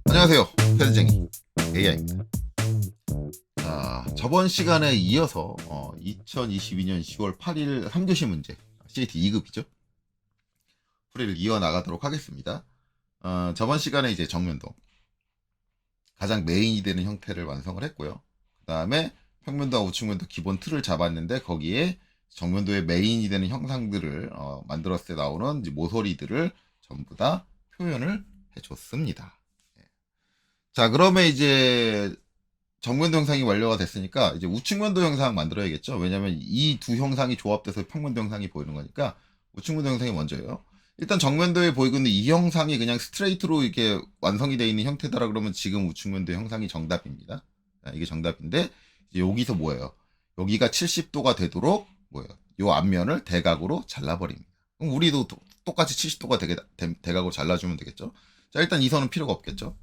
안녕하세요. 패드쟁이 AI입니다. 자, 저번 시간에 이어서 2022년 10월 8일 3교시 문제 CAT 2급이죠. 풀이를 이어나가도록 하겠습니다. 저번 시간에 이제 정면도 가장 메인이 되는 형태를 완성을 했고요. 그 다음에 평면도와 우측면도 기본 틀을 잡았는데 거기에 정면도의 메인이 되는 형상들을 만들었을 때 나오는 이제 모서리들을 전부 다 표현을 해줬습니다. 자, 그러면 이제 정면도 형상이 완료가 됐으니까 이제 우측면도 형상 만들어야겠죠. 왜냐면 이 두 형상이 조합돼서 평면도 형상이 보이는 거니까 우측면도 형상이 먼저예요. 일단 정면도에 보이고 있는 이 형상이 그냥 스트레이트로 이렇게 완성이 되어 있는 형태다라 그러면 지금 우측면도 형상이 정답입니다. 자, 이게 정답인데 이제 여기서 뭐예요? 여기가 70도가 되도록 뭐예요? 요 앞면을 대각으로 잘라버립니다. 그럼 우리도 똑같이 70도가 되게 대각으로 잘라주면 되겠죠. 자, 일단 이 선은 필요가 없겠죠.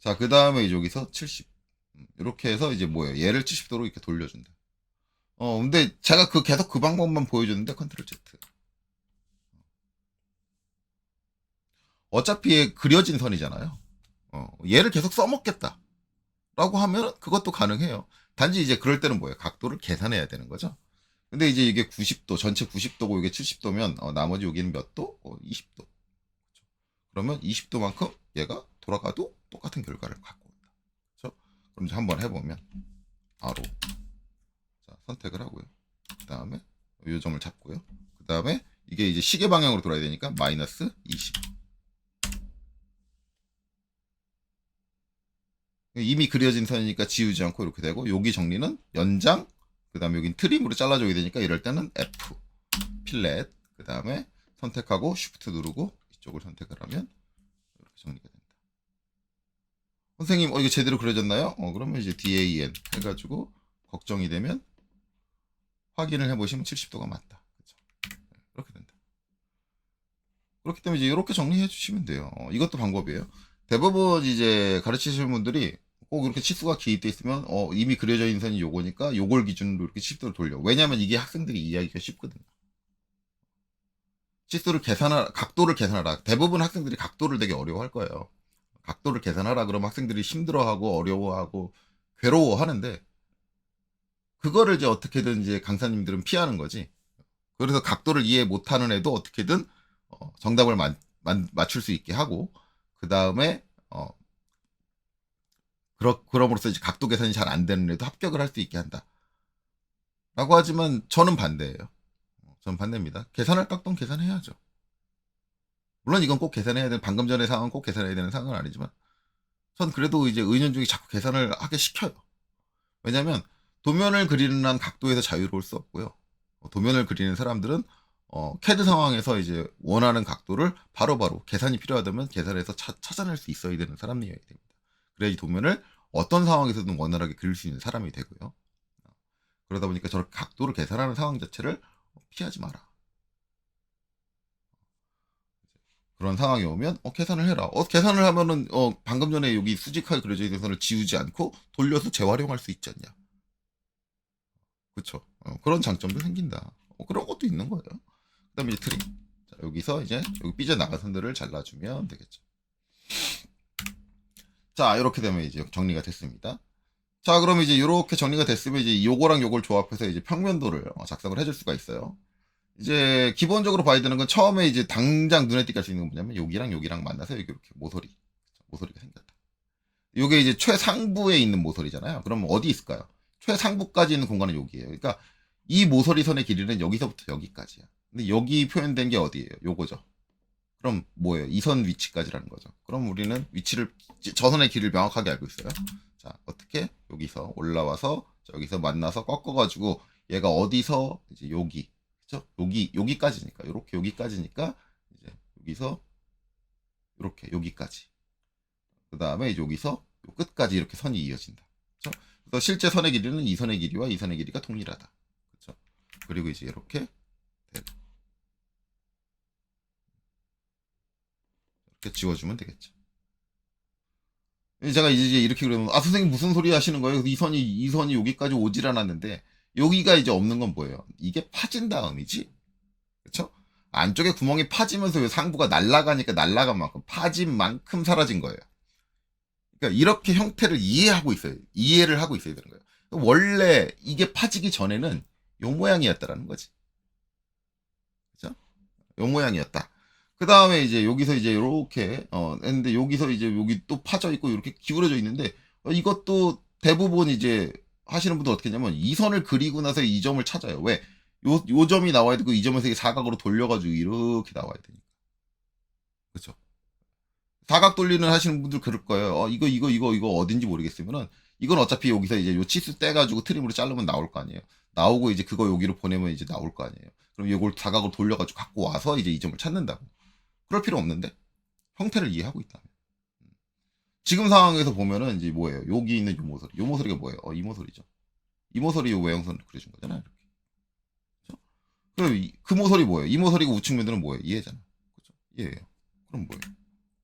자, 그 다음에 이제 여기서 70. 이렇게 해서 이제 뭐예요? 얘를 70도로 이렇게 돌려준다. 근데 제가 계속 그 방법만 보여줬는데 컨트롤 Z. 어차피 얘 그려진 선이잖아요. 얘를 계속 써먹겠다. 라고 하면 그것도 가능해요. 단지 이제 그럴 때는 뭐예요? 각도를 계산해야 되는 거죠. 근데 이제 이게 90도, 전체 90도고 이게 70도면 나머지 여기는 몇 도? 20도. 그러면 20도만큼 얘가 돌아가도 똑같은 결과를 갖고 온다. 그렇죠? 그럼 이제 한번 해보면 바로 자, 선택을 하고요. 그 다음에 이 점을 잡고요. 그 다음에 이게 이제 시계 방향으로 돌아야 되니까 마이너스 20. 이미 그려진 선이니까 지우지 않고 이렇게 되고 여기 정리는 연장 그 다음에 여긴 트림으로 잘라줘야 되니까 이럴 때는 F 필렛 그 다음에 선택하고 Shift 누르고 이쪽을 선택을 하면 이렇게 정리가 된다. 선생님 이거 제대로 그려졌나요? 그러면 이제 DAN 해가지고 걱정이 되면 확인을 해보시면 70도가 맞다. 그렇죠? 이렇게 된다. 그렇기 때문에 이제 이렇게 정리해 주시면 돼요. 이것도 방법이에요. 대부분 이제 가르치시는 분들이 꼭 이렇게 치수가 기입돼 있으면 이미 그려져 있는 선이 요거니까 요걸 기준으로 이렇게 치수를 돌려. 왜냐면 이게 학생들이 이해하기가 쉽거든요. 치수를 계산하라, 각도를 계산하라. 대부분 학생들이 각도를 되게 어려워할 거예요. 각도를 계산하라 그러면 학생들이 힘들어하고 어려워하고 괴로워하는데 그거를 이제 어떻게든 이제 강사님들은 피하는 거지. 그래서 각도를 이해 못하는 애도 어떻게든 정답을 맞출 수 있게 하고 그 다음에 그럼으로써 이제 각도 계산이 잘 안 되는 애도 합격을 할 수 있게 한다. 라고 하지만 저는 반대예요. 저는 반대입니다. 계산할 각도는 계산해야죠. 물론 이건 꼭 계산해야 되는 방금 전의 상황은 꼭 계산해야 되는 상황은 아니지만 전 그래도 이제 은연중에 자꾸 계산을 하게 시켜요. 왜냐하면 도면을 그리는 한 각도에서 자유로울 수 없고요. 도면을 그리는 사람들은 캐드 상황에서 이제 원하는 각도를 바로바로 계산이 필요하다면 계산해서 찾아낼 수 있어야 되는 사람이어야 됩니다. 그래야지 도면을 어떤 상황에서든 원활하게 그릴 수 있는 사람이 되고요. 그러다 보니까 저렇게 각도를 계산하는 상황 자체를 피하지 마라. 그런 상황이 오면 계산을 해라. 계산을 하면은 방금 전에 여기 수직하게 그려져 있는 선을 지우지 않고 돌려서 재활용할 수 있지 않냐. 그렇죠. 그런 장점도 생긴다. 그런 것도 있는 거예요. 그 다음에 이제 트림. 자, 여기서 이제 여기 삐져나간 선들을 잘라주면 되겠죠. 자, 이렇게 되면 이제 정리가 됐습니다. 자, 그럼 이제 이렇게 정리가 됐으면 이제 요거랑 요걸 조합해서 이제 평면도를 작성을 해줄 수가 있어요. 이제 기본적으로 봐야 되는 건 처음에 이제 당장 눈에 띄게 할 수 있는 건 뭐냐면 여기랑 여기랑 만나서 여기 이렇게 모서리가 생겼다. 요게 이제 최상부에 있는 모서리잖아요. 그럼 어디 있을까요? 최상부까지 있는 공간은 여기예요. 그러니까 이 모서리 선의 길이는 여기서부터 여기까지야. 근데 여기 표현된 게 어디예요? 요거죠. 그럼 뭐예요? 이 선 위치까지라는 거죠. 그럼 우리는 위치를 저 선의 길을 명확하게 알고 있어요. 자, 어떻게 여기서 올라와서 여기서 만나서 꺾어가지고 얘가 어디서 이제 여기 그죠? 여기까지니까 요렇게 여기까지니까 이제 여기서 이렇게 여기까지. 그 다음에 여기서 요 끝까지 이렇게 선이 이어진다. 그렇죠? 그래서 실제 선의 길이는 이 선의 길이와 이 선의 길이가 동일하다. 그렇죠? 그리고 이제 이렇게 이렇게 지워주면 되겠죠. 제가 이제 이렇게 그러면 선생님 무슨 소리 하시는 거예요? 이 선이 여기까지 오질 않았는데 여기가 이제 없는 건 뭐예요? 이게 파진 다음이지. 그쵸? 안쪽에 구멍이 파지면서 요 상부가 날아가니까 날아간 만큼 파진 만큼 사라진 거예요. 그러니까 이렇게 형태를 이해를 하고 있어야 되는 거예요. 원래 이게 파지기 전에는 요 모양이었다라는 거지. 그죠? 요 모양이었다. 그 다음에 이제 여기서 이제 이렇게 했는데 여기서 이제 여기 또 파져 있고 이렇게 기울어져 있는데 이것도 대부분 이제 하시는 분들 어떻게 했냐면 이 선을 그리고 나서 이 점을 찾아요. 왜? 요 점이 나와야 되고 이 점에서 사각으로 돌려가지고 이렇게 나와야 되니까. 그렇죠? 사각 돌리는 하시는 분들 그럴 거예요. 이거 어딘지 모르겠으면은 이건 어차피 여기서 이제 요 치수 떼가지고 트림으로 자르면 나올 거 아니에요. 나오고 이제 그거 여기로 보내면 이제 나올 거 아니에요. 그럼 이걸 사각으로 돌려가지고 갖고 와서 이제 이 점을 찾는다고. 그럴 필요 없는데 형태를 이해하고 있다. 지금 상황에서 보면은 이제 뭐예요? 여기 있는 요 모서리. 요 모서리가 뭐예요? 이 모서리죠. 이 모서리 요 외형선을 그려준 거잖아요. 이렇게. 그렇죠? 그 모서리 뭐예요? 이 모서리가 우측 면들은 뭐예요? 이해잖아. 그렇죠? 이해예요. 그럼 뭐예요?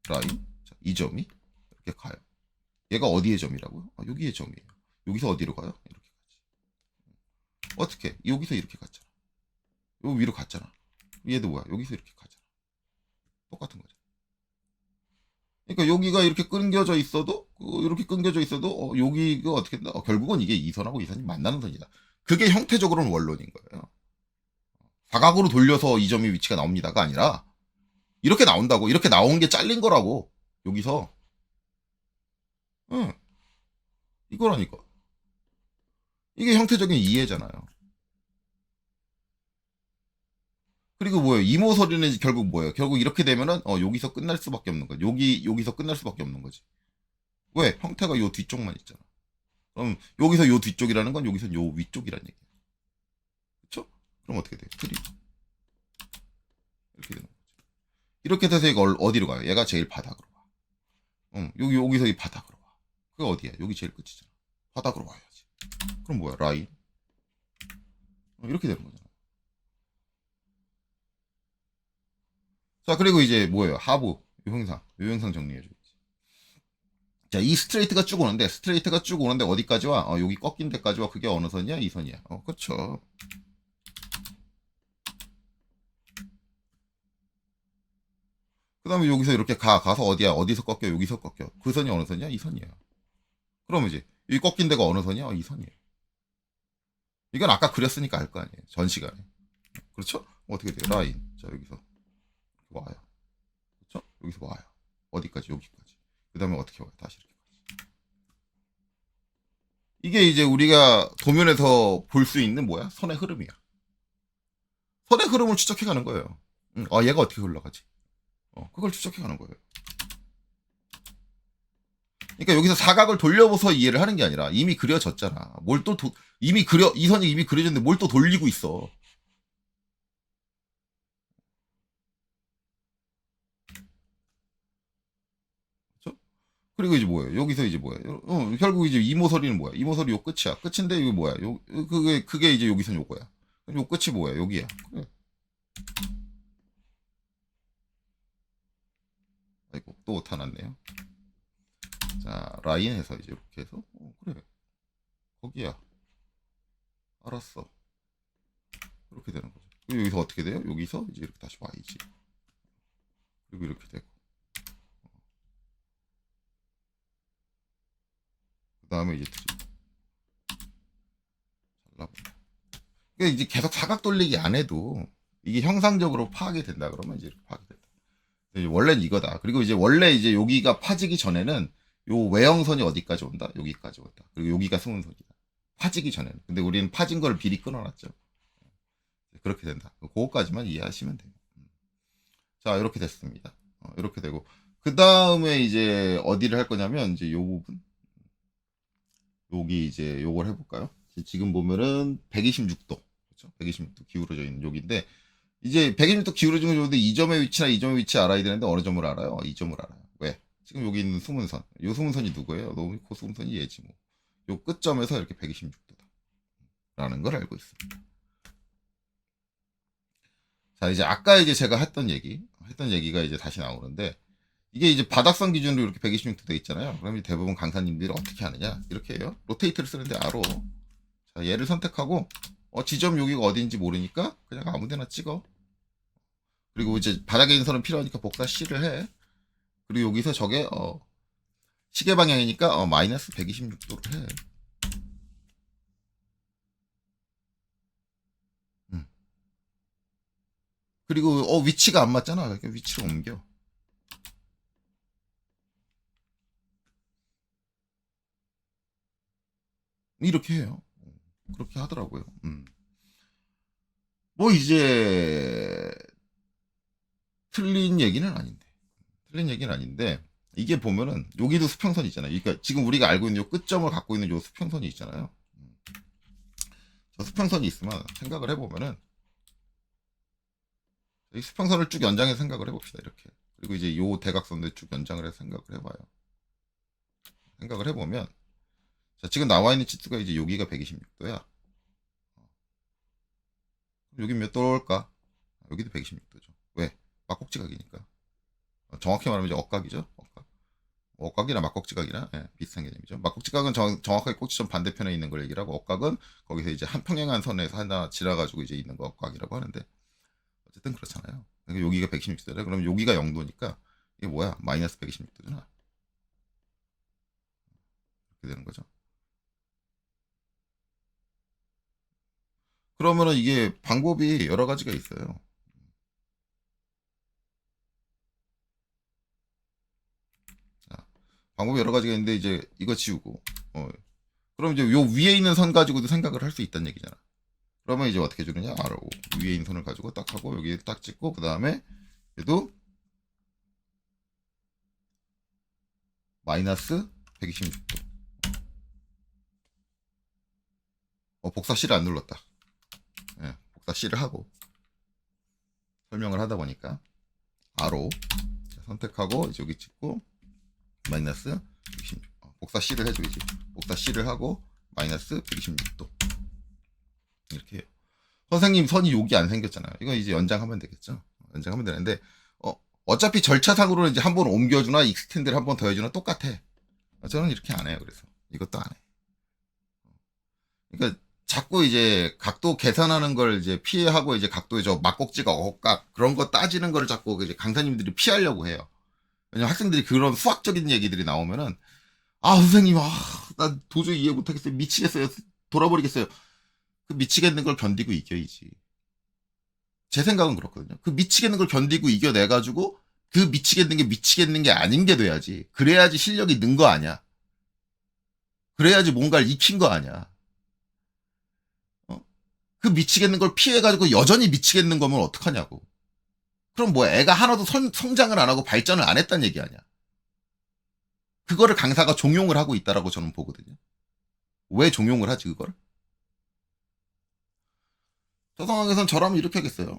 라인. 자, 이 점이 이렇게 가요. 얘가 어디의 점이라고요? 여기의 점이에요. 여기서 어디로 가요? 이렇게 가지. 어떻게? 여기서 이렇게 갔잖아. 여기 위로 갔잖아. 얘도 뭐야? 여기서 이렇게 가잖아. 똑같은 거죠. 그러니까 여기가 이렇게 끊겨져 있어도 이렇게 끊겨져 있어도 여기가 어떻게 된다? 결국은 이게 이 선하고 이 선이 만나는 선이다. 그게 형태적으로는 원론인 거예요. 사각으로 돌려서 이 점의 위치가 나옵니다가 아니라 이렇게 나온다고. 이렇게 나온 게 잘린 거라고. 여기서. 응. 이거라니까. 이게 형태적인 이해잖아요. 그리고 뭐예요? 이모서리는 결국 뭐예요? 결국 이렇게 되면은 여기서 끝날 수밖에 없는 거지. 여기서 끝날 수밖에 없는 거지. 왜? 형태가 요 뒤쪽만 있잖아. 그럼 여기서 요 뒤쪽이라는 건 여기서 요 위쪽이라는 얘기야. 그쵸? 그럼 어떻게 돼? 트리. 이렇게 되는 거죠. 이렇게 돼서 이거 어디로 가요? 얘가 제일 바닥으로 와. 여기서 이 바닥으로 와. 그게 어디야? 여기 제일 끝이잖아. 바닥으로 와야지. 그럼 뭐야? 라인. 이렇게 되는 거잖아. 자, 그리고 이제 뭐예요? 하부. 요 형상 정리해줘야지. 자, 이 스트레이트가 쭉 오는데, 어디까지 와? 여기 꺾인 데까지 와. 그게 어느 선이야? 이 선이야. 그쵸. 그 다음에 여기서 이렇게 가서 어디야? 어디서 꺾여? 여기서 꺾여. 그 선이 어느 선이야? 이 선이야. 그럼 이제, 이 꺾인 데가 어느 선이야? 이 선이에요. 이건 아까 그렸으니까 알 거 아니에요. 전 시간에. 그렇죠? 어떻게 돼요? 라인. 자, 여기서 와요. 그렇죠? 여기서 와요. 어디까지? 여기까지. 그 다음에 어떻게 와요? 다시 이렇게 가지. 이게 이제 우리가 도면에서 볼 수 있는 뭐야? 선의 흐름이야. 선의 흐름을 추적해 가는 거예요. 얘가 어떻게 흘러가지? 그걸 추적해 가는 거예요. 그러니까 여기서 사각을 돌려서 이해를 하는 게 아니라 이미 그려졌잖아. 이 선이 이미 그려졌는데 뭘 또 돌리고 있어. 그렇죠? 그리고 이제 뭐예요? 여기서 이제 뭐예요? 결국 이제 이모서리는 뭐야? 이모서리 요 끝이야. 끝인데 이거 뭐야? 그게 이제 여기서 요거야. 요 끝이 뭐야? 여기야. 그래. 아이고 또 오타났네요. 자 라인에서 이제 이렇게 해서 그래 거기야. 알았어. 이렇게 되는 거죠. 그리고 여기서 어떻게 돼요? 여기서 이제 이렇게 다시 y지. 그리고 이렇게 되고. 그 다음에 이제 잘라본다. 그러니까 이제 계속 사각 돌리기 안 해도 이게 형상적으로 파악이 된다 그러면 이제 이렇게 파악이 된다. 원래는 이거다. 그리고 이제 원래 이제 여기가 파지기 전에는 요 외형선이 어디까지 온다? 여기까지 온다. 그리고 여기가 승운선이다. 파지기 전에는. 근데 우리는 파진 걸 미리 끊어놨죠. 그렇게 된다. 그거까지만 이해하시면 돼요. 자, 이렇게 됐습니다. 이렇게 되고. 그 다음에 이제 어디를 할 거냐면, 이제 요 부분. 여기 이제 요걸 해볼까요? 지금 보면은 126도. 그렇죠? 126도 기울어져 있는 여기인데, 이제 126도 기울어진 건 좋은데, 이 점의 위치나 이 점의 위치 알아야 되는데, 어느 점을 알아요? 이 점을 알아요. 왜? 지금 여기 있는 수문선. 요 수문선이 누구예요? 그 수문선이 얘지 뭐. 요 끝점에서 이렇게 126도다. 라는 걸 알고 있습니다. 자, 이제 아까 이제 제가 했던 얘기가 이제 다시 나오는데, 이게 이제 바닥선 기준으로 이렇게 126도 돼 있잖아요. 그럼 대부분 강사님들이 어떻게 하느냐? 이렇게 해요. 로테이트를 쓰는데, 자, 얘를 선택하고 지점 여기가 어디인지 모르니까 그냥 아무 데나 찍어. 그리고 이제 바닥에 있는 선은 필요하니까 복사 C를 해. 그리고 여기서 저게 시계 방향이니까 마이너스 126도를 해. 그리고 위치가 안 맞잖아. 그러니까 위치를 옮겨. 이렇게 해요. 그렇게 하더라고요. 뭐 이제 틀린 얘기는 아닌데. 틀린 얘기는 아닌데 이게 보면은 여기도 수평선이 있잖아요. 그러니까 지금 우리가 알고 있는 요 끝점을 갖고 있는 요 수평선이 있잖아요. 저 수평선이 있으면 생각을 해보면은 이 수평선을 쭉 연장해서 생각을 해봅시다. 이렇게. 그리고 이제 요 대각선도 쭉 연장을 해서 생각을 해봐요. 생각을 해보면 자, 지금 나와 있는 치수가 이제 여기가 126도야. 여기 몇 도일까? 여기도 126도죠. 왜? 막곡지각이니까. 정확히 말하면 이제 억각이죠. 억각. 억각이나 막곡지각이나 비슷한 개념이죠. 막곡지각은 정확하게 꼭지점 반대편에 있는 걸 얘기를 하고 억각은 거기서 이제 한 평행한 선에서 하나 지나가지고 이제 있는 거 억각이라고 하는데 어쨌든 그렇잖아요. 그러니까 여기가 126도래. 그럼 여기가 0도니까 이게 뭐야? 마이너스 126도잖아. 이렇게 되는 거죠. 그러면은 이게 방법이 여러 가지가 있어요. 자, 방법이 여러 가지가 있는데 이제 이거 지우고 그럼 이제 요 위에 있는 선 가지고도 생각을 할 수 있다는 얘기잖아. 그러면 이제 어떻게 주느냐? RO 위에 있는 선을 가지고 딱 하고 여기 딱 찍고 그 다음에 얘도 마이너스 126도. 복사 C를 안 눌렀다. 복사 C를 하고 설명을 하다 보니까 RO 선택하고 이제 여기 찍고 마이너스 126. 복사 C를 해줘야지. 복사 C를 하고 마이너스 126도. 이렇게 해요. 선생님 선이 여기 안 생겼잖아요. 이거 이제 연장하면 되겠죠. 연장하면 되는데 어차피 절차상으로는 이제 한 번 옮겨주나 익스텐드를 한 번 더 해주나 똑같아. 저는 이렇게 안 해요. 그래서 이것도 안 해. 그러니까 자꾸 이제 각도 계산하는 걸 이제 피해하고 이제 각도의 저 막곡지가 억각 그런 거 따지는 거를 자꾸 이제 강사님들이 피하려고 해요. 왜냐면 학생들이 그런 수학적인 얘기들이 나오면은 선생님 나 도저히 이해 못하겠어요. 미치겠어요. 돌아버리겠어요. 그 미치겠는 걸 견디고 이겨야지. 제 생각은 그렇거든요. 그 미치겠는 걸 견디고 이겨내가지고 그 미치겠는 게 아닌 게 돼야지. 그래야지 실력이 는 거 아니야. 그래야지 뭔가를 익힌 거 아니야. 그 미치겠는 걸 피해가지고 여전히 미치겠는 거면 어떡하냐고. 그럼 뭐 애가 하나도 성장을 안 하고 발전을 안 했단 얘기 아니야. 그거를 강사가 종용을 하고 있다라고 저는 보거든요. 왜 종용을 하지 그걸? 저 상황에선 저라면 이렇게 하겠어요.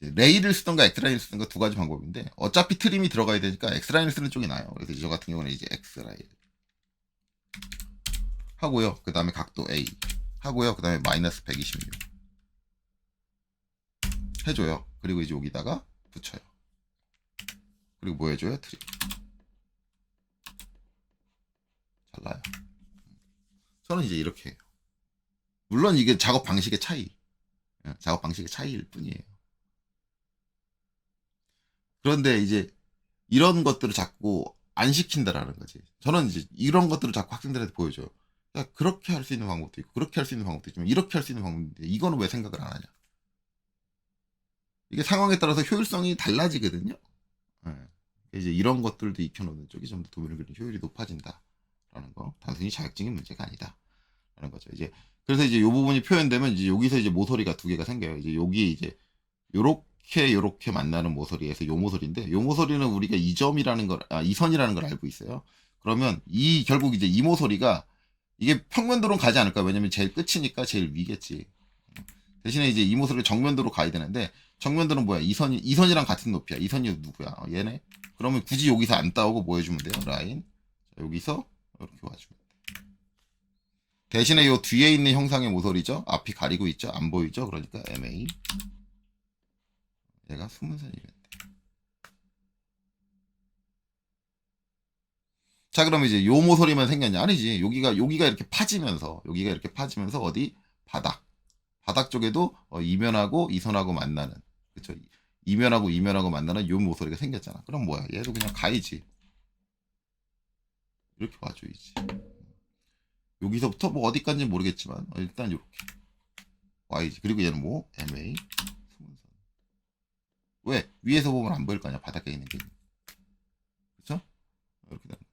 레일을 쓰던가 엑스라인을 쓰던가 두 가지 방법인데 어차피 트림이 들어가야 되니까 엑스라인을 쓰는 쪽이 나아요. 그래서 저 같은 경우는 이제 엑스라인 하고요. 그 다음에 각도 A 하고요. 그 다음에 마이너스 126 해줘요. 그리고 이제 여기다가 붙여요. 그리고 뭐 해줘요? 트림. 잘라요. 저는 이제 이렇게 해요. 물론 이게 작업 방식의 차이. 작업 방식의 차이일 뿐이에요. 그런데 이제 이런 것들을 자꾸 안 시킨다라는 거지. 저는 이제 이런 것들을 자꾸 학생들한테 보여줘요. 야, 그렇게 할 수 있는 방법도 있고, 그렇게 할 수 있는 방법도 있지만, 이렇게 할 수 있는 방법인데, 이거는 왜 생각을 안 하냐. 이게 상황에 따라서 효율성이 달라지거든요. 이제 이런 것들도 익혀놓는 쪽이 좀 더 도면을 그리는 효율이 높아진다라는 거. 단순히 자격증의 문제가 아니다라는 거죠. 이제 그래서 이제 이 부분이 표현되면 이제 여기서 이제 모서리가 두 개가 생겨요. 이제 여기 이제 요렇게 만나는 모서리에서 요 모서리인데 요 모서리는 우리가 이 점이라는 걸, 이 선이라는 걸 알고 있어요. 그러면 결국 이제 이 모서리가 이게 평면도로는 가지 않을까? 왜냐면 제일 끝이니까 제일 위겠지. 대신에 이제 이 모서리 정면도로 가야 되는데 정면도는 뭐야? 이 선이랑 같은 높이야. 이 선이 누구야? 얘네. 그러면 굳이 여기서 안 따오고 뭐 해주면 돼요? 라인. 자, 여기서 이렇게 와주면 돼. 대신에 요 뒤에 있는 형상의 모서리죠. 앞이 가리고 있죠. 안 보이죠. 그러니까 MA. 얘가 수문선이랬대. 자, 그러면 이제 요 모서리만 생겼냐? 아니지. 여기가 이렇게 파지면서, 어디? 바닥 쪽에도 이면하고 이선하고 만나는, 그쵸? 이면하고 만나는 요 모서리가 생겼잖아. 그럼 뭐야? 얘도 그냥 가이지. 이렇게 와줘야지. 여기서부터 뭐 어디까지는 모르겠지만, 일단 이렇게. Y지. 그리고 얘는 뭐? MA. 수문선. 왜? 위에서 보면 안 보일 거 아니야. 바닥에 있는 게. 그쵸? 이렇게 되는 거다.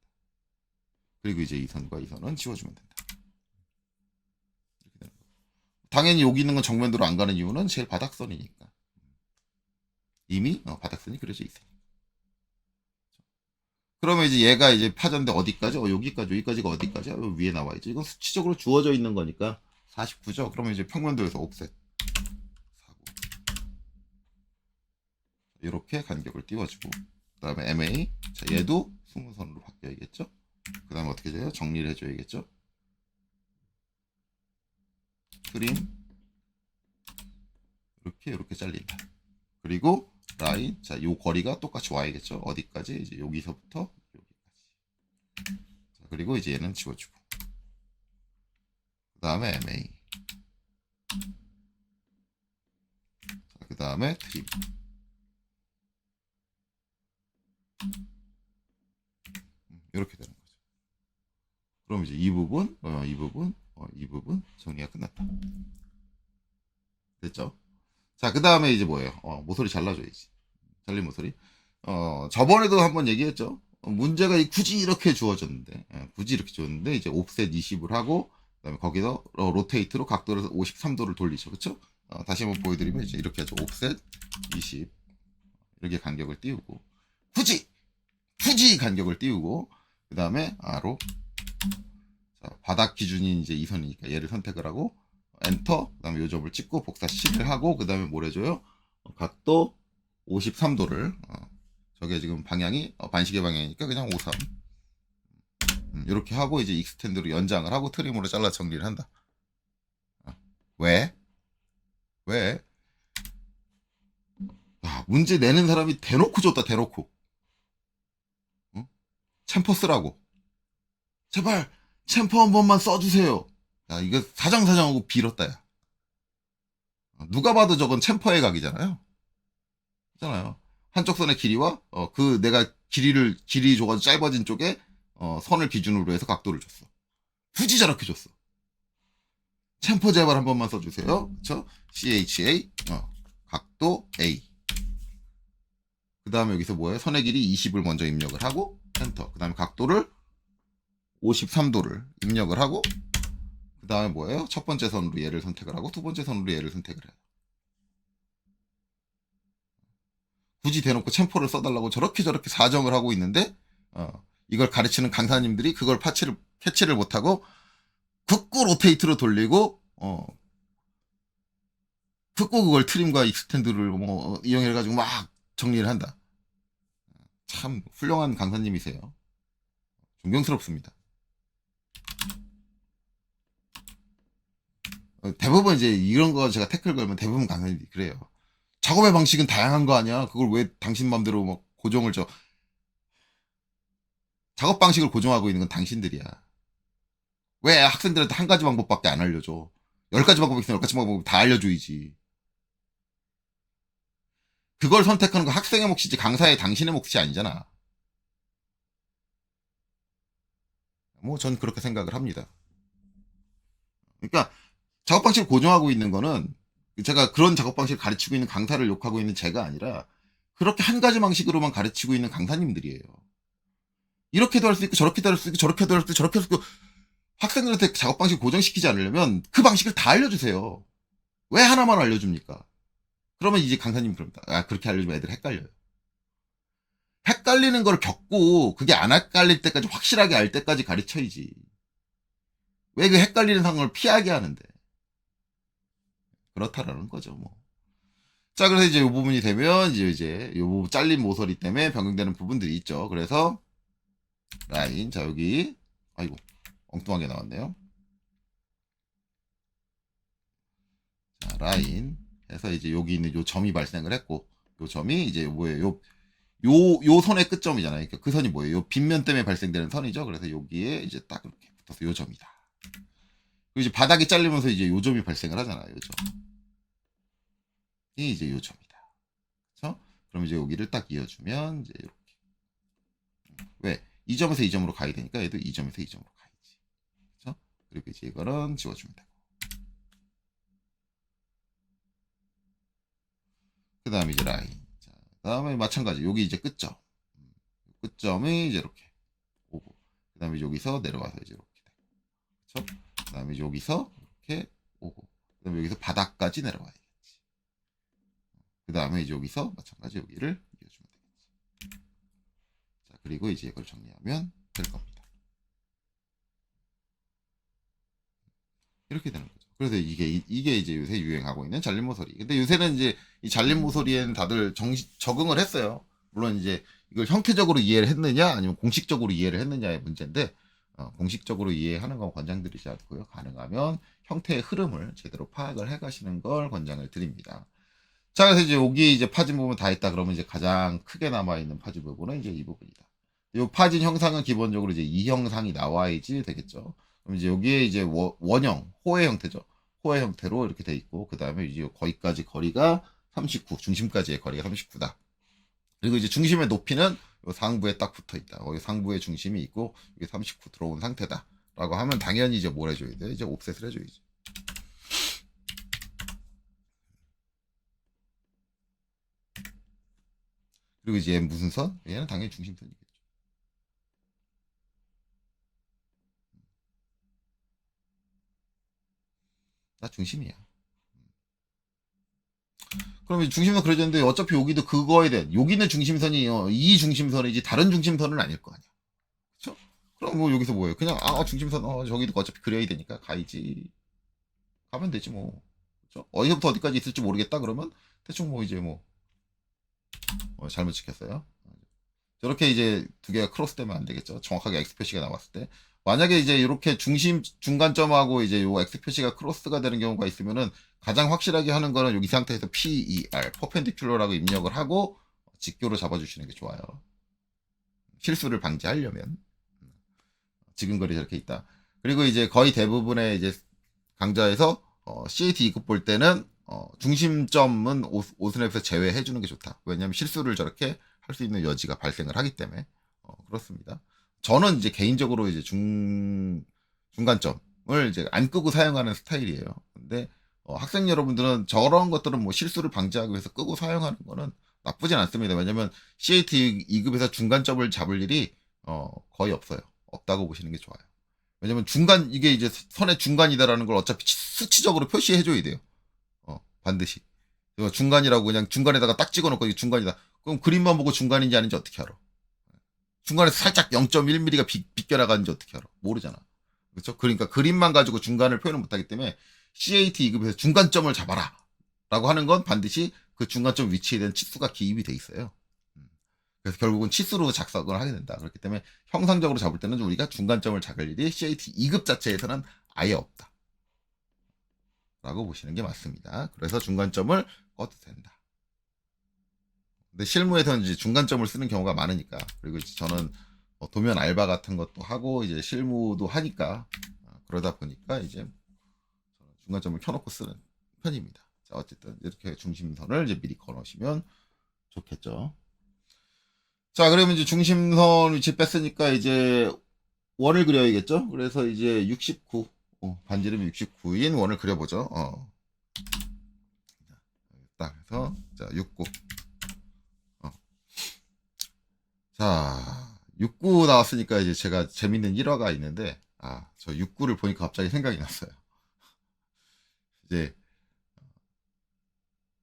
그리고 이제 이 선과 이 선은 지워주면 된다. 이렇게 되는 거. 당연히 여기 있는 건 정면도로 안 가는 이유는 제일 바닥선이니까. 이미 바닥선이 그려져 있어. 그러면 이제 얘가 이제 파전데 어디까지? 여기까지가 어디까지? 위에 나와 있죠. 이건 수치적으로 주어져 있는 거니까 49죠. 그러면 이제 평면도에서 옵셋 49. 이렇게 간격을 띄워주고, 그 다음에 MA. 자, 얘도 수문선으로 바뀌어야겠죠. 그 다음에 어떻게 돼요? 정리를 해줘야겠죠. 트림. 이렇게 잘린다. 그리고 라인. 자, 요 거리가 똑같이 와야겠죠. 어디까지? 이제 여기서부터 여기까지. 자, 그리고 이제 얘는 지워주고. 그 다음에 MA. 자, 그 다음에 트림. 이렇게 되는 거죠. 그럼 이제 이 부분 정리가 끝났다. 됐죠? 자, 그 다음에 이제 뭐예요? 모서리 잘라줘야지. 잘린 모서리. 저번에도 한번 얘기했죠. 문제가 굳이 이렇게 주어졌는데, 이제 옵셋 20을 하고, 그 다음에 거기서 로테이트로 각도를 53도를 돌리죠. 그쵸? 다시 한번 보여드리면 이제 이렇게 하죠. 옵셋 20. 이렇게 간격을 띄우고, 굳이 간격을 띄우고, 그 다음에 아로. 자, 바닥 기준이 이제 이 선이니까 얘를 선택을 하고, 엔터. 그 다음에 요 점을 찍고 복사 10을 하고, 그 다음에 뭘 해줘요? 각도 53도를, 저게 지금 방향이 반시계 방향이니까 그냥 53. 이렇게 하고 이제 익스텐드로 연장을 하고 트림으로 잘라 정리를 한다. 왜? 문제 내는 사람이 대놓고 줬다. 대놓고. 챔퍼 쓰라고. 제발 챔퍼 한 번만 써주세요. 야, 이거 사장하고 빌었다. 야. 누가 봐도 저건 챔퍼의 각이잖아요. 있잖아요. 한쪽 선의 길이와 내가 길이 줘가지고 짧아진 쪽에 선을 기준으로 해서 각도를 줬어. 굳이 저렇게 줬어. 챔퍼 제발 한 번만 써주세요. 그쵸? CHA 각도 A. 그 다음에 여기서 뭐예요? 선의 길이 20을 먼저 입력을 하고 엔터. 그 다음에 각도를 53도를 입력을 하고, 그 다음에 뭐예요? 첫 번째 선으로 얘를 선택을 하고 두 번째 선으로 얘를 선택을 해요. 굳이 대놓고 챔퍼를 써달라고 저렇게 사정을 하고 있는데, 이걸 가르치는 강사님들이 그걸 캐치를 못하고 극구 로테이트로 돌리고, 극구 그걸 트림과 익스텐드를 이용해가지고 막 정리를 한다. 참 훌륭한 강사님이세요. 존경스럽습니다. 대부분 이제 이런 거 제가 태클 걸면 대부분 강사님들이 그래요. 작업의 방식은 다양한 거 아니야? 그걸 왜 당신 맘대로 막 고정을 작업 방식을 고정하고 있는 건 당신들이야. 왜 학생들한테 한 가지 방법밖에 안 알려줘? 10가지 방법이 있으면 10가지 방법 다 알려줘야지. 그걸 선택하는 거 학생의 몫이지 강사의 당신의 몫이 아니잖아. 뭐 전 그렇게 생각을 합니다. 그러니까 작업 방식을 고정하고 있는 거는 제가 그런 작업 방식을 가르치고 있는 강사를 욕하고 있는 제가 아니라 그렇게 한 가지 방식으로만 가르치고 있는 강사님들이에요. 이렇게도 할 수 있고 저렇게도 할 수 있고 저렇게도 할 수 있고 저렇게 할 수 있고, 학생들한테 작업 방식 고정시키지 않으려면 그 방식을 다 알려주세요. 왜 하나만 알려줍니까? 그러면 이제 강사님 그럽니다. 그렇게 알려주면 애들 헷갈려요. 헷갈리는 걸 겪고 그게 안 헷갈릴 때까지 확실하게 알 때까지 가르쳐야지. 왜 그 헷갈리는 상황을 피하게 하는데. 그렇다라는 거죠, 뭐. 자, 그래서 이제 이 부분이 되면 이제 이 부분 잘린 모서리 때문에 변경되는 부분들이 있죠. 그래서 라인. 자, 여기 아이고 엉뚱하게 나왔네요. 자, 라인 해서 이제 여기 있는 요 점이 발생을 했고, 요 점이 이제 뭐예요? 요 선의 끝점이잖아요. 그러니까 그 선이 뭐예요? 요 빗면 때문에 발생되는 선이죠. 그래서 여기에 이제 딱 이렇게 붙어서 요 점이다. 그리고 이제 바닥이 잘리면서 이제 요 점이 발생을 하잖아요. 요 점. 이 이제 요 점이다. 그렇죠? 그럼 이제 여기를 딱 이어주면 이제 이렇게. 왜? 이 점에서 이 점으로 가야 되니까 얘도 이 점에서 이 점으로 가야지. 그렇죠? 그리고 이제 이거는 지워주면 되고. 그 다음에 이제 라인. 자, 그 다음에 마찬가지. 여기 이제 끝점. 끝점이 이제 이렇게 오고. 그 다음에 여기서 내려와서 이제 이렇게 되고. 그렇죠? 그 다음에 여기서 이렇게 오고. 그 다음에 여기서 바닥까지 내려와야겠지. 그 다음에 이제 여기서 마찬가지 여기를 이어주면 되겠지. 자, 그리고 이제 이걸 정리하면 될 겁니다. 이렇게 되는 거죠. 그래서 이게 이제 요새 유행하고 있는 잘린 모서리. 근데 요새는 이제 이 잘린 모서리에는 다들 적응을 했어요. 물론 이제 이걸 형태적으로 이해를 했느냐 아니면 공식적으로 이해를 했느냐의 문제인데 공식적으로 이해하는 건 권장드리지 않고요. 가능하면 형태의 흐름을 제대로 파악을 해가시는 걸 권장을 드립니다. 자, 그래서 이제 여기 이제 파진 부분 다 했다 그러면 이제 가장 크게 남아있는 파진 부분은 이제 이 부분이다. 이 파진 형상은 기본적으로 이제 이 형상이 나와야지 되겠죠. 그럼 이제 여기에 이제 원형, 호의 형태죠. 호의 형태로 이렇게 돼 있고, 그 다음에 이제 거기까지 거리가 39, 중심까지의 거리가 39다. 그리고 이제 중심의 높이는 상부에 딱 붙어 있다. 거기 상부에 중심이 있고, 이게 39 들어온 상태다. 라고 하면 당연히 이제 뭘 해줘야 돼? 이제 옵셋을 해줘야지. 그리고 이제 얘는 무슨 선? 얘는 당연히 중심선이겠죠. 나 중심이야. 그럼 중심선 그려졌는데 어차피 여기도 그거에 대한 여기는 중심선이 이 중심선이지 다른 중심선은 아닐 거 아니야. 그렇죠? 그럼 뭐 여기서 뭐예요? 그냥 중심선 저기도 어차피 그려야 되니까 가야지. 가면 되지 뭐. 그렇죠? 어디서부터 어디까지 있을지 모르겠다 그러면 대충 뭐 이제 뭐 잘못 찍혔어요. 저렇게 이제 두 개가 크로스되면 안 되겠죠. 정확하게 X 표시가 나왔을 때. 만약에 이제 이렇게 중간점하고 이제 요 X 표시가 크로스가 되는 경우가 있으면은 가장 확실하게 하는 거는 여기 상태에서 PER, 퍼펜디큘러라고 입력을 하고 직교로 잡아주시는 게 좋아요. 실수를 방지하려면. 지근거리 저렇게 있다. 그리고 이제 거의 대부분의 이제 강좌에서 CAT 2급 볼 때는 중심점은 오스냅에서 제외해 주는 게 좋다. 왜냐하면 실수를 저렇게 할 수 있는 여지가 발생을 하기 때문에 그렇습니다. 저는 이제 개인적으로 이제 중간점을 이제 안 끄고 사용하는 스타일이에요. 근데 학생 여러분들은 저런 것들은 뭐 실수를 방지하기 위해서 끄고 사용하는 거는 나쁘진 않습니다. 왜냐면 CAT 2급에서 중간점을 잡을 일이 거의 없어요. 없다고 보시는 게 좋아요. 왜냐면 이게 이제 선의 중간이다라는 걸 어차피 수치적으로 표시해줘야 돼요. 반드시. 중간이라고 그냥 중간에다가 딱 찍어놓고 이게 중간이다. 그럼 그림만 보고 중간인지 아닌지 어떻게 알아? 중간에서 살짝 0.1mm가 비껴나가는지 어떻게 알아? 모르잖아. 그렇죠? 그러니까 그림만 가지고 중간을 표현을 못하기 때문에 CAT 2급에서 중간점을 잡아라. 라고 하는 건 반드시 그 중간점 위치에 대한 치수가 기입이 돼 있어요. 그래서 결국은 치수로 작성을 하게 된다. 그렇기 때문에 형상적으로 잡을 때는 우리가 중간점을 잡을 일이 CAT 2급 자체에서는 아예 없다. 라고 보시는 게 맞습니다. 그래서 중간점을 꺼도 된다. 근데 실무에서는 이제 중간점을 쓰는 경우가 많으니까. 그리고 이제 저는 도면 알바 같은 것도 하고 이제 실무도 하니까 그러다 보니까 이제 중간점을 켜놓고 쓰는 편입니다. 자, 어쨌든 이렇게 중심선을 이제 미리 걸어놓으시면 좋겠죠. 자, 그러면 이제 중심선 위치 뺐으니까 이제 원을 그려야겠죠? 그래서 이제 69, 반지름이 69인 원을 그려보죠. 딱 해서, 자, 69. 자, 69 나왔으니까 이제 제가 재밌는 일화가 있는데, 저 69를 보니까 갑자기 생각이 났어요. 이제,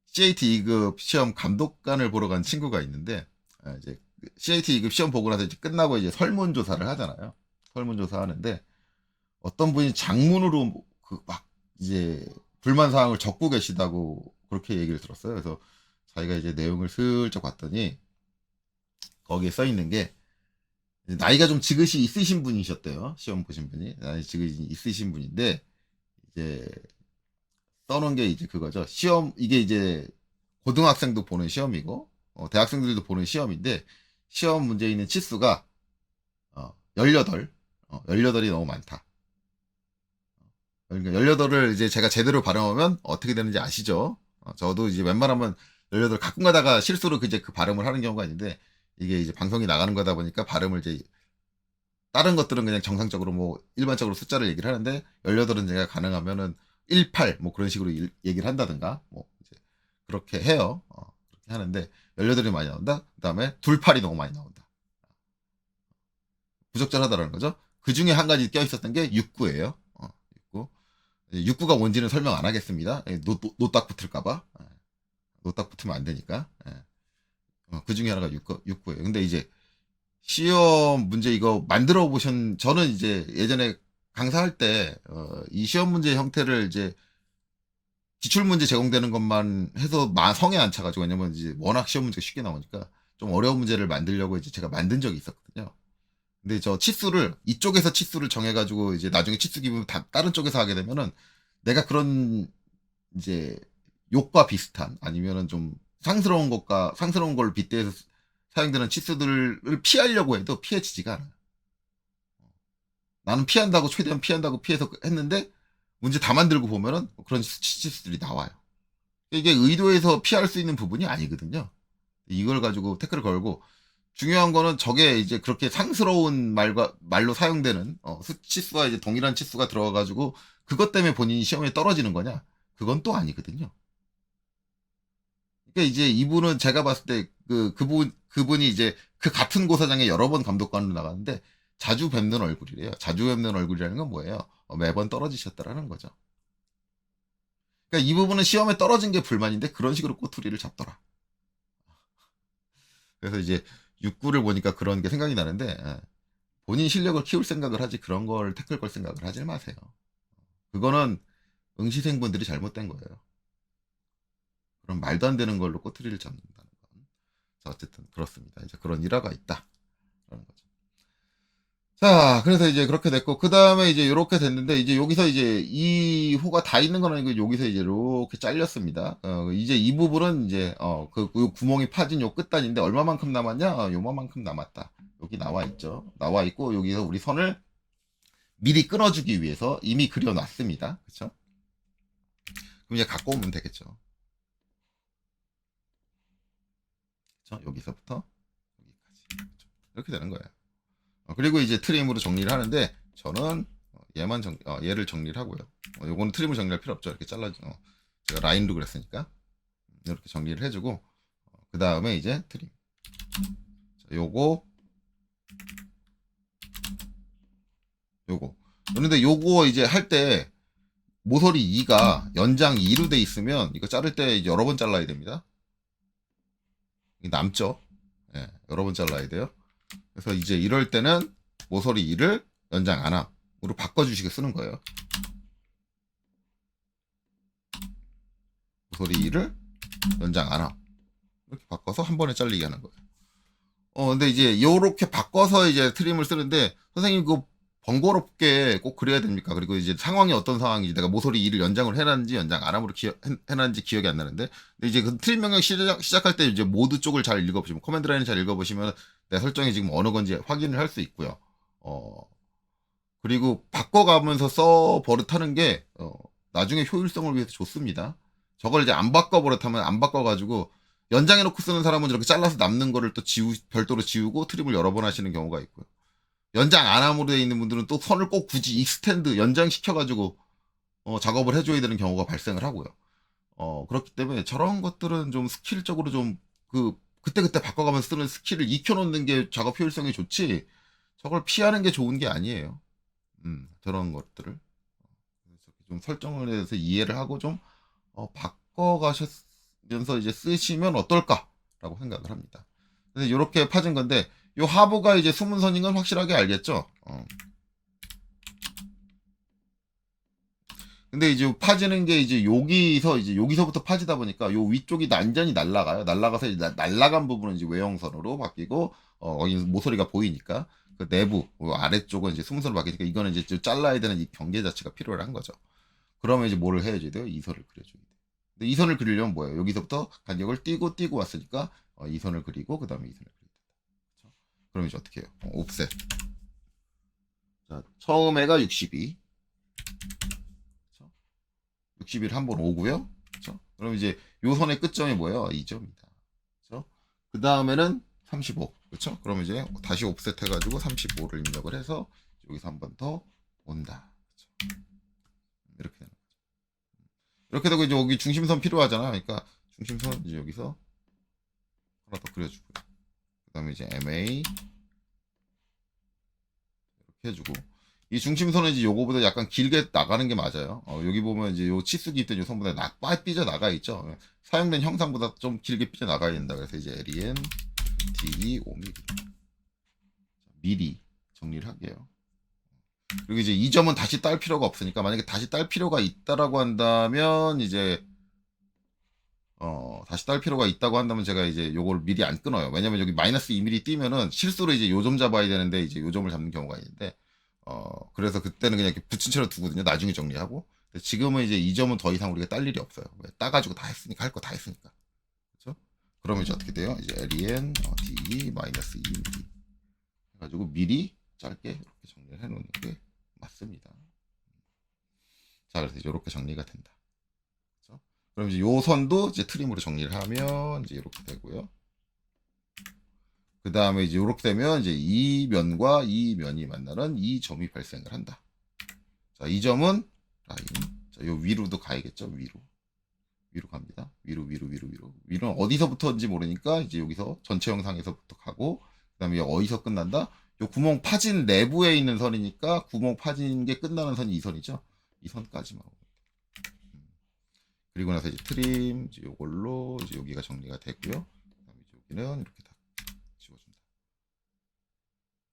CAT 2급 시험 감독관을 보러 간 친구가 있는데, 이제 CAT 2급 시험 보고 나서 이제 끝나고 이제 설문조사를 하잖아요. 설문조사 하는데, 어떤 분이 장문으로 막 이제 불만사항을 적고 계시다고 그렇게 얘기를 들었어요. 그래서 자기가 이제 내용을 슬쩍 봤더니, 거기에 써 있는 게, 나이가 좀 지긋이 있으신 분이셨대요. 시험 보신 분이. 나이 지긋이 있으신 분인데, 이제, 써놓은 게 이제 그거죠. 시험, 이게 이제, 고등학생도 보는 시험이고, 대학생들도 보는 시험인데 시험 문제에 있는 치수가 18, 18이 너무 많다. 그러니까 18을 이제 제가 제대로 발음하면 어떻게 되는지 아시죠? 저도 이제 웬만하면 18 가끔 가다가 실수로 이제 그 발음을 하는 경우가 있는데 이게 이제 방송이 나가는 거다 보니까 발음을 이제 다른 것들은 그냥 정상적으로 뭐 일반적으로 숫자를 얘기를 하는데 18은 제가 가능하면은 18 뭐 그런 식으로 얘기를 한다든가 뭐 이제 그렇게 해요. 그렇게 하는데 18이 많이 나온다. 그다음에 둘팔이 너무 많이 나온다. 부적절하다라는 거죠. 그 중에 한 가지 껴 있었던 게 69예요. 69. 69가 뭔지는 설명 안 하겠습니다. 노딱 붙을까봐. 노딱 붙으면 안 되니까. 그 중에 하나가 69예요. 근데 이제 시험 문제 이거 만들어 보신, 저는 이제 예전에 강사할 때, 이 시험 문제 형태를 이제 기출문제 제공되는 것만 해서 성에 안 차가지고, 왜냐면 이제 워낙 시험 문제가 쉽게 나오니까 좀 어려운 문제를 만들려고 이제 제가 만든 적이 있었거든요. 근데 저 치수를, 이쪽에서 치수를 정해가지고 이제 나중에 치수 기분 다른 쪽에서 하게 되면은 내가 그런 이제 욕과 비슷한 아니면은 좀 상스러운 걸 빗대서 사용되는 치수들을 피하려고 해도 피해지지가 않아요. 나는 피한다고 최대한 피한다고 피해서 했는데 문제 다 만들고 보면은 그런 치수들이 나와요. 이게 의도해서 피할 수 있는 부분이 아니거든요. 이걸 가지고 태클을 걸고 중요한 거는 저게 이제 그렇게 상스러운 말로 사용되는 치수와 이제 동일한 치수가 들어가가지고 그것 때문에 본인이 시험에 떨어지는 거냐? 그건 또 아니거든요. 그러니까 이제 이분은 제가 봤을 때 그분이 이제 그 같은 고사장에 여러 번 감독관으로 나갔는데 자주 뵙는 얼굴이래요. 자주 뵙는 얼굴이라는 건 뭐예요? 매번 떨어지셨다라는 거죠. 그러니까 이 부분은 시험에 떨어진 게 불만인데 그런 식으로 꼬투리를 잡더라. 그래서 이제 6구를 보니까 그런 게 생각이 나는데 본인 실력을 키울 생각을 하지 그런 걸 태클 걸 생각을 하지 마세요. 그거는 응시생분들이 잘못된 거예요. 그럼 말도 안 되는 걸로 꼬투리를 잡는다는 건. 자, 어쨌든 그렇습니다. 이제 그런 일화가 있다. 그런 거죠. 자, 그래서 이제 그렇게 됐고, 그 다음에 이제 이렇게 됐는데, 이제 여기서 이제 이 호가 다 있는 건 아니고, 여기서 이제 이렇게 잘렸습니다. 이제 이 부분은 이제, 그 구멍이 파진 요 끝단인데, 얼마만큼 남았냐? 요만큼 남았다. 여기 나와 있죠. 나와 있고, 여기서 우리 선을 미리 끊어주기 위해서 이미 그려놨습니다. 그쵸? 그럼 이제 갖고 오면 되겠죠. 그쵸? 여기서부터 여기까지. 그쵸? 이렇게 되는 거예요. 그리고 이제 트림으로 정리를 하는데 저는 얘를 정리를 하고요. 요거는 트림을 정리할 필요 없죠. 이렇게 잘라줘. 제가 라인도 그랬으니까 이렇게 정리를 해주고 그 다음에 이제 트림. 자, 요거. 그런데 요거 이제 할 때 모서리 2가 연장 2로 돼 있으면 이거 자를 때 여러 번 잘라야 됩니다. 남죠. 예, 여러 번 잘라야 돼요. 그래서 이제 이럴 때는 모서리 2를 연장 안함으로 바꿔주시게 쓰는 거예요. 모서리 2를 연장 안함 이렇게 바꿔서 한 번에 잘리게 하는 거예요. 근데 이제 요렇게 바꿔서 이제 트림을 쓰는데 선생님 그거 번거롭게 꼭 그래야 됩니까? 그리고 이제 상황이 어떤 상황인지 내가 모서리 2를 연장을 해놨는지 연장 안함으로 해놨는지 기억이 안 나는데 근데 이제 그 트림 명령 시작할 때 이제 모두 쪽을 잘 읽어보시면 커맨드 라인을 잘 읽어보시면 내 설정이 지금 어느 건지 확인을 할 수 있고요. 그리고 바꿔가면서 써 버릇하는 게 나중에 효율성을 위해서 좋습니다. 저걸 이제 안 바꿔 버릇하면 안 바꿔가지고 연장해놓고 쓰는 사람은 이렇게 잘라서 남는 거를 또 별도로 지우고 트림을 여러 번 하시는 경우가 있고요. 연장 안함으로 되어 있는 분들은 또 선을 꼭 굳이 익스텐드 연장시켜가지고 작업을 해줘야 되는 경우가 발생을 하고요. 그렇기 때문에 저런 것들은 좀 스킬적으로 좀 그때그때 바꿔가면서 쓰는 스킬을 익혀놓는 게 작업 효율성이 좋지 저걸 피하는 게 좋은 게 아니에요. 저런 것들을 좀 설정을 해서 이해를 하고 좀 바꿔가면서 이제 쓰시면 어떨까라고 생각을 합니다. 그래서 이렇게 파진 건데 요 하부가 이제 수문선인 건 확실하게 알겠죠? 근데 이제 파지는 게 이제 여기서부터 파지다 보니까 요 위쪽이 완전히 날라가요. 날라가서 이제 날라간 부분은 이제 외형선으로 바뀌고 여기 모서리가 보이니까 그 내부 아래쪽은 이제 수문선으로 바뀌니까 이거는 이제 좀 잘라야 되는 이 경계 자체가 필요한 거죠. 그러면 이제 뭐를 해야지 돼요? 이설을 그려줘야 돼요. 근데 이 선을 그리려면 뭐예요? 여기서부터 간격을 띄고 왔으니까 이 선을 그리고 그 다음에 이 선을 그린다. 그렇죠? 그럼 이제 어떻게 해요? 옵셋. 자, 처음에가 62. 그렇죠? 61을 한 번 오고요. 그렇죠? 그럼 이제 요 선의 끝점이 뭐예요? 2점이다. 그렇죠? 그 다음에는 35. 그렇죠? 그럼 이제 다시 옵셋 해가지고 35를 입력을 해서 여기서 한 번 더 온다. 그렇죠? 이렇게 되는 거죠. 이렇게 되고 이제 여기 중심선 필요하잖아. 그러니까 중심선 이제 여기서 하나 더 그려주고요. 그 다음에 이제 MA 이렇게 해주고 이 중심선은 이제 요거보다 약간 길게 나가는 게 맞아요. 여기 보면 이제 요 치수기 있던 요 선보다 삐져 나가 있죠. 사용된 형상보다 좀 길게 삐져 나가야 된다. 그래서 이제 LEN D 5mm 미리 정리를 할게요. 그리고 이제 이 점은 다시 딸 필요가 없으니까 만약에 다시 딸 필요가 있다라고 한다면 이제 다시 딸 필요가 있다고 한다면 제가 이제 요걸 미리 안 끊어요. 왜냐면 여기 마이너스 2mm 띄면은 실수로 이제 요 점 잡아야 되는데 이제 요 점을 잡는 경우가 있는데 그래서 그때는 그냥 이렇게 붙인 채로 두거든요. 나중에 정리하고. 근데 지금은 이제 이 점은 더 이상 우리가 딸 일이 없어요. 왜? 따가지고 다 했으니까 할 거 다 했으니까. 그렇죠? 그러면 이제 어떻게 돼요? 이제 len d 마이너스 2mm 해가지고 미리 짧게 이렇게 정리를 해놓는 게 맞습니다. 자, 그래서 이렇게 정리가 된다. 그렇죠? 그럼 이제 요 선도 이제 트림으로 정리를 하면 이제 이렇게 되고요. 그 다음에 이제 이렇게 되면 이제 이 면과 이 면이 만나는 이 점이 발생을 한다. 자, 이 점은 라인. 자, 요 위로도 가야겠죠? 위로 갑니다. 위로는 어디서부터인지 모르니까 이제 여기서 전체 영상에서부터 가고, 그 다음에 어디서 끝난다? 요 구멍 파진 내부에 있는 선이니까 구멍 파진 게 끝나는 선이 이 선이죠? 이 선까지만. 그리고 나서 이제 트림, 이제 요걸로 이제 여기가 정리가 되고요. 그 다음에 여기는 이렇게 다 지워준다.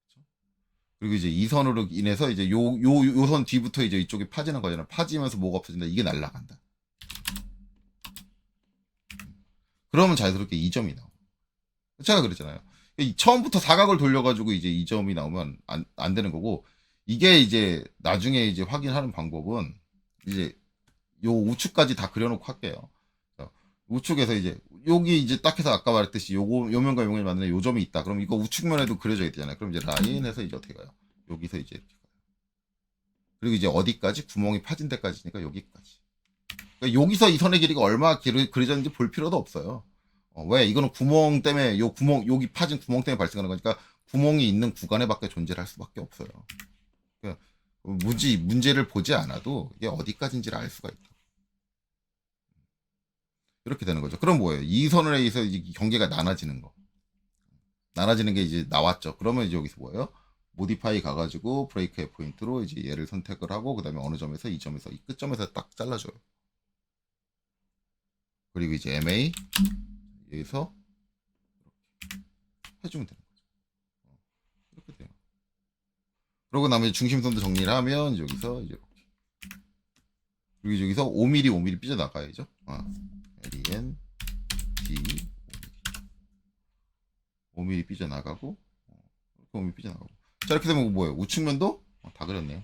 그렇죠? 그리고 이제 이 선으로 인해서 이제 요 선 뒤부터 이제 이쪽에 파지는 거잖아. 파지면서 뭐가 없어진다. 이게 날아간다. 그러면 자연스럽게 2점이 나와. 제가 그랬잖아요. 처음부터 사각을 돌려가지고 이제 2점이 나오면 안 되는 거고, 이게 이제 나중에 이제 확인하는 방법은 이제 요 우측까지 다 그려놓고 할게요. 우측에서 이제 여기 이제 딱 해서 아까 말했듯이 요거 요 면과 요 면이 맞는 요 점이 있다. 그럼 이거 우측면에도 그려져야 되잖아요. 그럼 이제 라인에서 이제 어떻게 가요? 여기서 이제 이렇게 가요. 그리고 이제 어디까지? 구멍이 파진 데까지니까 여기까지. 그러니까 여기서 이 선의 길이가 얼마 그려졌는지 볼 필요도 없어요. 왜? 이거는 구멍 때문에 요 구멍 여기 파진 구멍 때문에 발생하는 거니까 구멍이 있는 구간에밖에 존재를 할 수밖에 없어요. 그러니까 문제를 보지 않아도 이게 어디까지인지를 알 수가 있다. 이렇게 되는 거죠. 그럼 뭐예요? 이 선을 의해서 경계가 나눠지는 거. 나눠지는 게 이제 나왔죠. 그러면 이제 여기서 뭐예요? 모디파이 가가지고 브레이크의 포인트로 이제 얘를 선택을 하고 그 다음에 어느 점에서 이 점에서 이 끝점에서 딱 잘라줘요. 그리고 이제 MA 여기서 해주면 되는 거죠. 이렇게 돼요. 그러고 나면 중심선도 정리를 하면 여기서 이제 이렇게. 그리고 여기서 5mm 삐져 나가야죠. LEN D 5mm 삐져 나가고 5mm 삐져 나가고. 자, 이렇게 되면 뭐예요? 우측면도 다 그렸네요.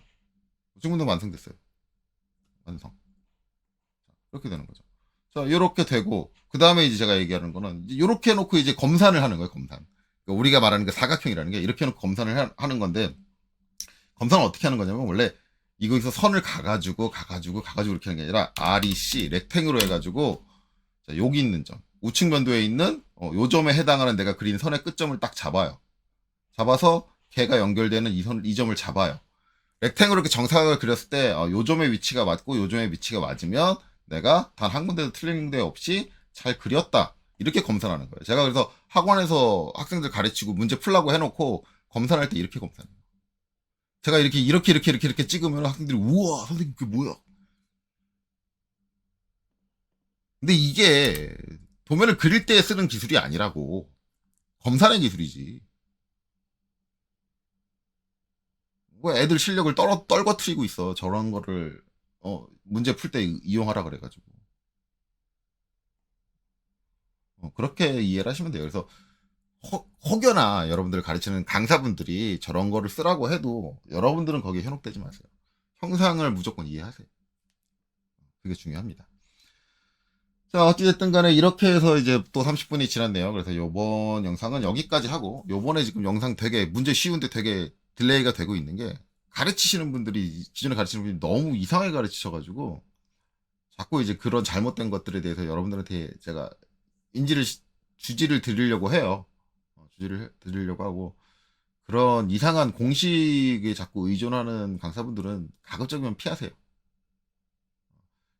우측면도 완성됐어요. 완성. 이렇게 되는 거죠. 자, 이렇게 되고 그 다음에 이제 제가 얘기하는 거는 이렇게 해놓고 이제 검산을 하는 거예요. 검산. 그러니까 우리가 말하는 그 사각형이라는 게 이렇게 해놓고 검산을 하는 건데, 검산을 어떻게 하는 거냐면 원래 이거에서 선을 가가지고 이렇게 하는 게 아니라 REC 렉탱으로 해가지고 자, 여기 있는 점 우측면도에 있는 요 점에 해당하는 내가 그린 선의 끝점을 딱 잡아요. 잡아서 걔가 연결되는 이 점을 잡아요. 렉탱으로 이렇게 정사각을 그렸을 때 요 점의 위치가 맞고 요 점의 위치가 맞으면 내가 단 한 군데도 틀린 데 없이 잘 그렸다. 이렇게 검산하는 거예요. 제가 그래서 학원에서 학생들 가르치고 문제 풀라고 해놓고 검산할 때 이렇게 검산해요. 제가 이렇게 찍으면 학생들이 우와 선생님 그게 뭐야? 근데 이게 도면을 그릴 때 쓰는 기술이 아니라고. 검산의 기술이지. 뭐 애들 실력을 떨궈트리고 있어. 저런 거를 문제 풀 때 이용하라 그래가지고. 그렇게 이해를 하시면 돼요. 그래서 혹여나 여러분들 가르치는 강사분들이 저런 거를 쓰라고 해도 여러분들은 거기에 현혹되지 마세요. 형상을 무조건 이해하세요. 그게 중요합니다. 자, 어찌됐든 간에 이렇게 해서 이제 또 30분이 지났네요. 그래서 요번 영상은 여기까지 하고, 요번에 지금 영상 되게 문제 쉬운데 되게 딜레이가 되고 있는 게, 가르치시는 분들이, 기존에 가르치는 분들이 너무 이상하게 가르치셔가지고, 자꾸 이제 그런 잘못된 것들에 대해서 여러분들한테 제가 인지를, 주지를 드리려고 해요. 주지를 드리려고 하고, 그런 이상한 공식에 자꾸 의존하는 강사분들은 가급적이면 피하세요.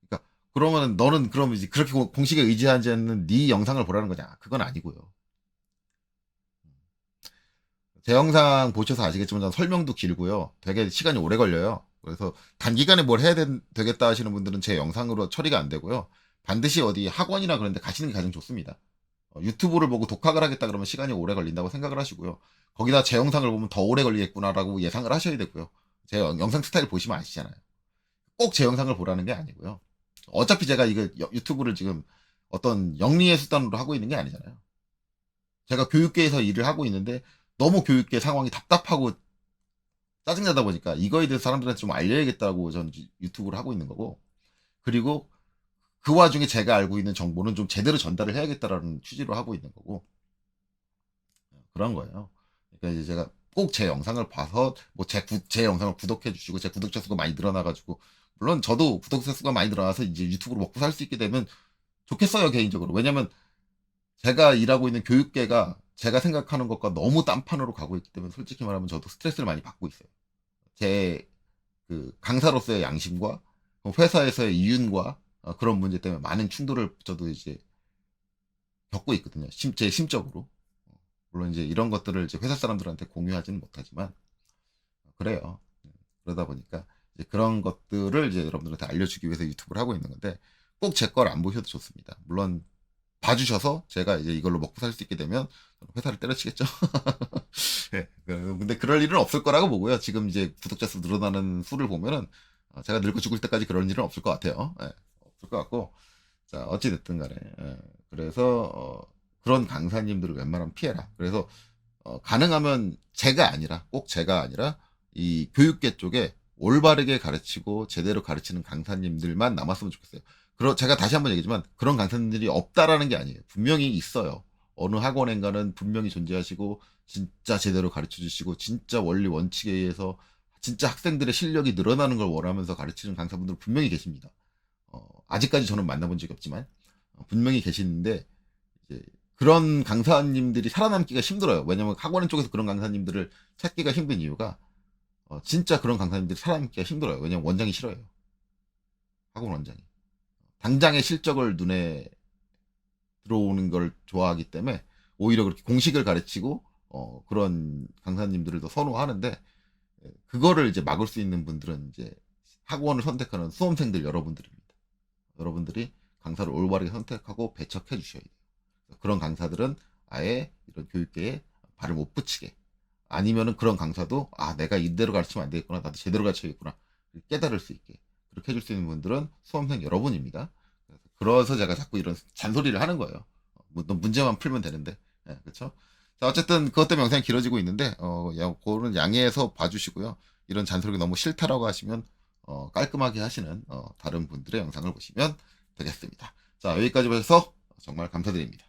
그러니까 그러면 너는 그럼 이제 그렇게 공식에 의지하지 않는 네 영상을 보라는 거냐? 그건 아니고요. 제 영상 보셔서 아시겠지만 저는 설명도 길고요. 되게 시간이 오래 걸려요. 그래서 단기간에 뭘 해야 되겠다 하시는 분들은 제 영상으로 처리가 안 되고요. 반드시 어디 학원이나 그런 데 가시는 게 가장 좋습니다. 유튜브를 보고 독학을 하겠다 그러면 시간이 오래 걸린다고 생각을 하시고요. 거기다 제 영상을 보면 더 오래 걸리겠구나라고 예상을 하셔야 되고요. 제 영상 스타일 보시면 아시잖아요. 꼭 제 영상을 보라는 게 아니고요. 어차피 제가 이거 유튜브를 지금 어떤 영리의 수단으로 하고 있는 게 아니잖아요. 제가 교육계에서 일을 하고 있는데 너무 교육계 상황이 답답하고 짜증나다 보니까 이거에 대해서 사람들한테 좀 알려야겠다고 전 유튜브를 하고 있는 거고, 그리고 그 와중에 제가 알고 있는 정보는 좀 제대로 전달을 해야겠다라는 취지로 하고 있는 거고, 그런 거예요. 그러니까 이제 제가 꼭 제 영상을 봐서 뭐 제 영상을 구독해 주시고 제 구독자 수가 많이 늘어나가지고, 물론 저도 구독자 수가 많이 늘어나서 이제 유튜브로 먹고 살 수 있게 되면 좋겠어요, 개인적으로. 왜냐면 제가 일하고 있는 교육계가 제가 생각하는 것과 너무 딴판으로 가고 있기 때문에 솔직히 말하면 저도 스트레스를 많이 받고 있어요. 제 그 강사로서의 양심과 회사에서의 이윤과 그런 문제 때문에 많은 충돌을 저도 이제 겪고 있거든요. 제 심적으로. 물론 이제 이런 것들을 이제 회사 사람들한테 공유하지는 못하지만 그래요. 그러다 보니까 이제 그런 것들을 이제 여러분들한테 알려주기 위해서 유튜브를 하고 있는 건데, 꼭 제 걸 안 보셔도 좋습니다. 물론 봐주셔서 제가 이제 이걸로 먹고 살 수 있게 되면 회사를 때려치겠죠. 네, 근데 그럴 일은 없을 거라고 보고요. 지금 이제 구독자 수 늘어나는 수를 보면은 제가 늙어 죽을 때까지 그런 일은 없을 것 같아요. 예, 없을 것 같고, 자 어찌 됐든 간에 그래서 그런 강사님들을 웬만하면 피해라. 그래서 가능하면 제가 아니라, 꼭 제가 아니라 이 교육계 쪽에 올바르게 가르치고 제대로 가르치는 강사님들만 남았으면 좋겠어요. 제가 다시 한번 얘기지만 그런 강사님들이 없다라는 게 아니에요. 분명히 있어요. 어느 학원인가는 분명히 존재하시고 진짜 제대로 가르쳐 주시고 진짜 원리 원칙에 의해서 진짜 학생들의 실력이 늘어나는 걸 원하면서 가르치는 강사분들 분명히 계십니다. 아직까지 저는 만나본 적이 없지만 분명히 계시는데, 이제 그런 강사님들이 살아남기가 힘들어요. 왜냐면 학원 쪽에서 그런 강사님들을 찾기가 힘든 이유가 진짜 그런 강사님들이 살아남기가 힘들어요. 왜냐면 원장이 싫어요. 학원 원장이. 당장의 실적을 눈에 들어오는 걸 좋아하기 때문에 오히려 그렇게 공식을 가르치고 그런 강사님들을 더 선호하는데, 그거를 이제 막을 수 있는 분들은 이제 학원을 선택하는 수험생들 여러분들입니다. 여러분들이 강사를 올바르게 선택하고 배척해 주셔야 돼요. 그런 강사들은 아예 이런 교육계에 발을 못 붙이게, 아니면은 그런 강사도 내가 이대로 가르치면 안 되겠구나, 나도 제대로 가르쳐야겠구나 깨달을 수 있게 그렇게 해줄 수 있는 분들은 수험생 여러분입니다. 그래서 제가 자꾸 이런 잔소리를 하는 거예요. 문제만 풀면 되는데. 그렇죠? 자, 어쨌든 그것 때문에 영상이 길어지고 있는데 그거는 양해해서 봐주시고요. 이런 잔소리가 너무 싫다라고 하시면 깔끔하게 하시는 다른 분들의 영상을 보시면 되겠습니다. 자, 여기까지 보셔서 정말 감사드립니다.